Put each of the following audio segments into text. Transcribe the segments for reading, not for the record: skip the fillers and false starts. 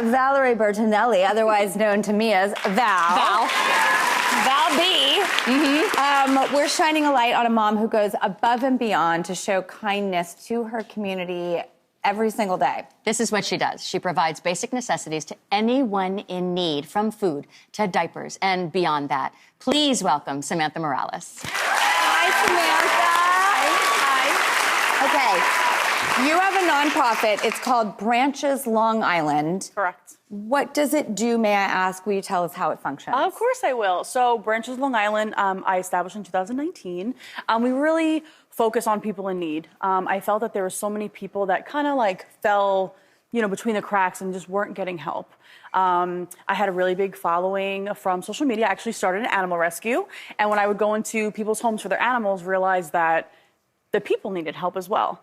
Valerie Bertinelli, otherwise known to me as Val. Val B. We're shining a light on a mom who goes above and beyond to show kindness to her community every single day. This is what she does. She provides basic necessities to anyone in need, from food to diapers and beyond that. Please welcome Samantha Morales. Hi, Samantha. Hi. Okay. You have a nonprofit. It's called Branches Long Island. Correct. What does it do, may I ask? Will you tell us how it functions? Of course I will. So Branches Long Island, I established in 2019. We really focus on people in need. I felt that there were so many people that kind of like fell, between the cracks and just weren't getting help. I had a really big following from social media. I actually started an animal rescue. And when I would go into people's homes for their animals, realized that the people needed help as well.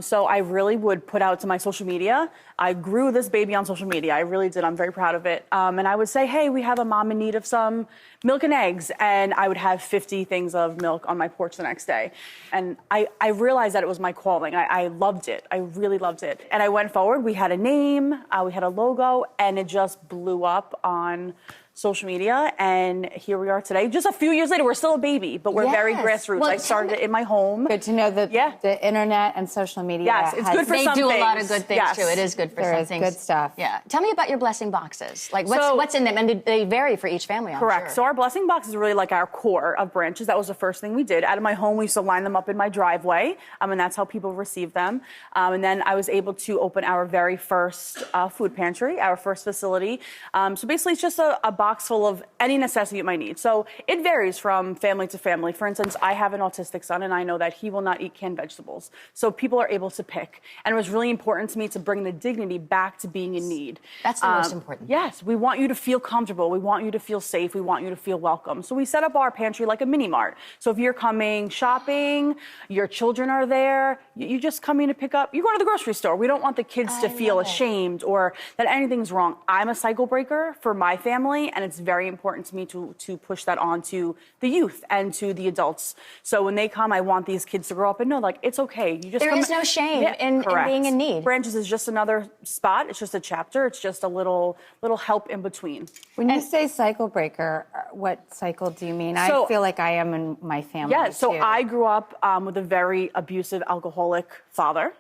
So I really would put out to my social media. I grew this baby on social media. I really did. I'm very proud of it. And I would say, hey, we have a mom in need of some milk and eggs. And I would have 50 things of milk on my porch the next day. And I realized that it was my calling. I loved it. I really loved it. And I went forward. We had a name. We had a logo. And it just blew up on social media, and here we are today. Just a few years later, we're still a baby, but we're very grassroots. Well, I started it in my home. Good to know that the internet and social media. Yes, it's good for some things. They do a lot of good things too. It is good for some things. Good stuff. Yeah. Tell me about your blessing boxes. Like what's in them, and they vary for each family. Correct. So our blessing box is really like our core of branches. That was the first thing we did. Out of my home, we used to line them up in my driveway, and that's how people receive them. And then I was able to open our very first food pantry, our first facility. So basically, it's just a box full of any necessity you might need. So it varies from family to family. For instance, I have an autistic son, and I know that he will not eat canned vegetables. So people are able to pick. And it was really important to me to bring the dignity back to being in need. That's the most important. Yes, we want you to feel comfortable. We want you to feel safe. We want you to feel welcome. So we set up our pantry like a mini mart. So if you're coming shopping, your children are there, you just come in to pick up. You go to the grocery store. We don't want the kids to feel ashamed or that anything's wrong. I'm a cycle breaker for my family, and it's very important to me to push that on to the youth and to the adults. So when they come, I want these kids to grow up and know, like, it's okay. You just there is no shame in being in need. Branches is just another spot. It's just a chapter. It's just a little help in between. When you say cycle breaker, what cycle do you mean? I feel like I am in my family. Yeah, so I grew up with a very abusive, alcoholic father.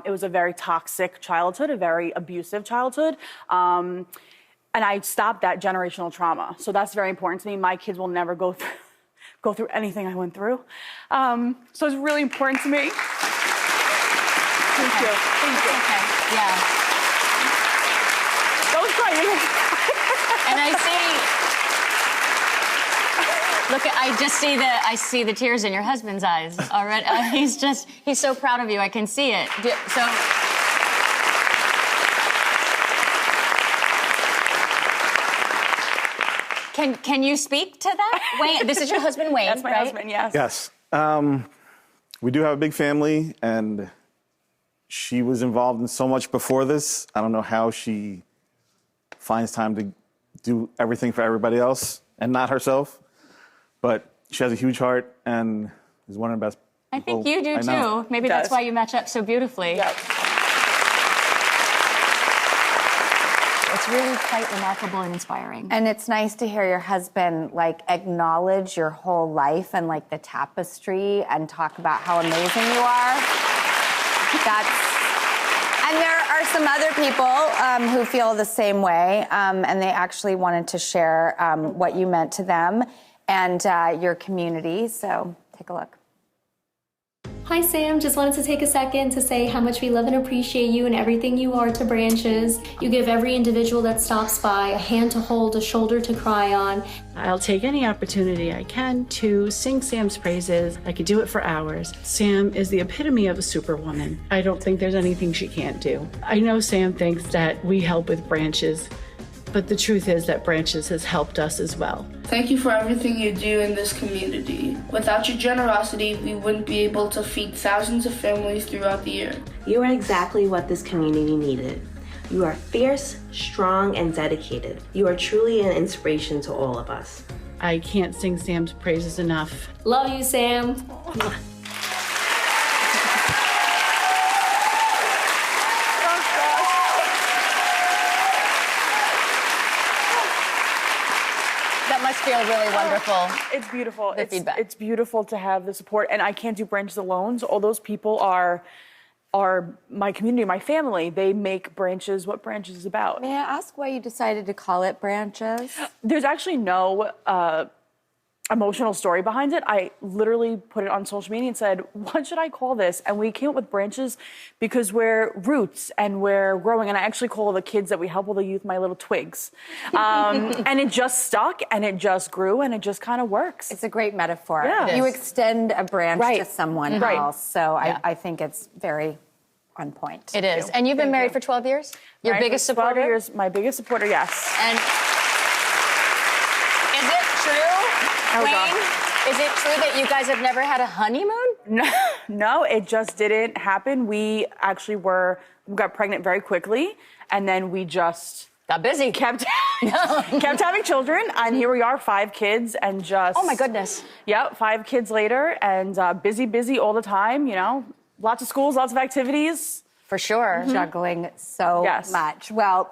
It was a very toxic childhood, a very abusive childhood. And I stopped that generational trauma. So that's very important to me. My kids will never go through anything I went through. So it's really important to me. Thank you. Thank you. Okay. Yeah. That was great. And I see the tears in your husband's eyes already. He's so proud of you. I can see it. So. Can you speak to that? Wayne, this is your husband, Wayne, That's my husband, yes. Yes. We do have a big family, and she was involved in so much before this. I don't know how she finds time to do everything for everybody else and not herself. But she has a huge heart and is one of the best people I think you do, too. Maybe that's why you match up so beautifully. Yep. It's really quite remarkable and inspiring. And it's nice to hear your husband acknowledge your whole life and the tapestry and talk about how amazing you are. And there are some other people who feel the same way, and they actually wanted to share what you meant to them and your community. So take a look. Hi Sam, just wanted to take a second to say how much we love and appreciate you and everything you are to Branches. You give every individual that stops by a hand to hold, a shoulder to cry on. I'll take any opportunity I can to sing Sam's praises. I could do it for hours. Sam is the epitome of a superwoman. I don't think there's anything she can't do. I know Sam thinks that we help with Branches, but the truth is that Branches has helped us as well. Thank you for everything you do in this community. Without your generosity, we wouldn't be able to feed thousands of families throughout the year. You are exactly what this community needed. You are fierce, strong, and dedicated. You are truly an inspiration to all of us. I can't sing Sam's praises enough. Love you, Sam. must feel really wonderful. It's beautiful. Feedback. It's beautiful to have the support, and I can't do branches alone. So all those people are my community, my family. They make branches what branches is about. May I ask why you decided to call it Branches? There's actually no emotional story behind it. I literally put it on social media and said, what should I call this? And we came up with Branches because we're roots and we're growing. And I actually call the kids that we help, all the youth, my little twigs. And it just stuck and it just grew and it just kind of works. It's a great metaphor. Yeah. You extend a branch Right. to someone Right. else. So Yeah. I think it's very on point. It is. And you've been married for 12 years? Your Right, biggest for 12 supporter? years, my biggest supporter, yes. And is it true, Oh, Wayne? God. Is it true that you guys have never had a honeymoon? No, it just didn't happen. We actually got pregnant very quickly, and then we just Got busy. kept having children, and here we are, 5 kids, and just Oh my goodness. yeah, 5 kids later, and busy all the time. You know, lots of schools, lots of activities. For sure. Juggling so Yes. much. Well,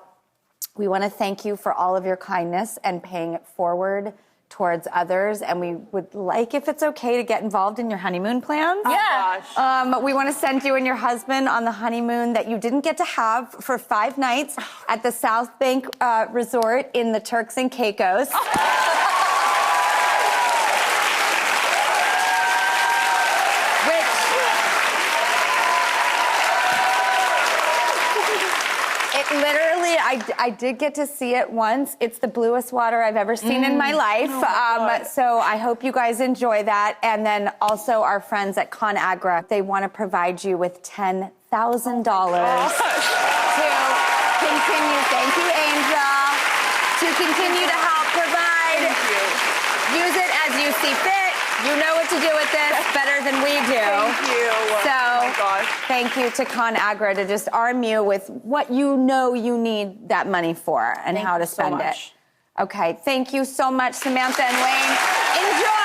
we want to thank you for all of your kindness and paying it forward towards others. And we would like, if it's okay, to get involved in your honeymoon plans. Yeah. Gosh. We want to send you and your husband on the honeymoon that you didn't get to have for 5 nights at the South Bank Resort in the Turks and Caicos. Literally, I did get to see it once. It's the bluest water I've ever seen in my life. So I hope you guys enjoy that. And then also our friends at ConAgra, they want to provide you with $10,000 to continue. Thank you, Angel. To continue to help provide. Use it as you see fit. You know what to do with this better than we do. Thank you. So, oh my gosh. thank you to ConAgra to just arm you with what you know you need that money for and Thank how to you so spend it. much. Okay, thank you so much, Samantha and Wayne. Enjoy!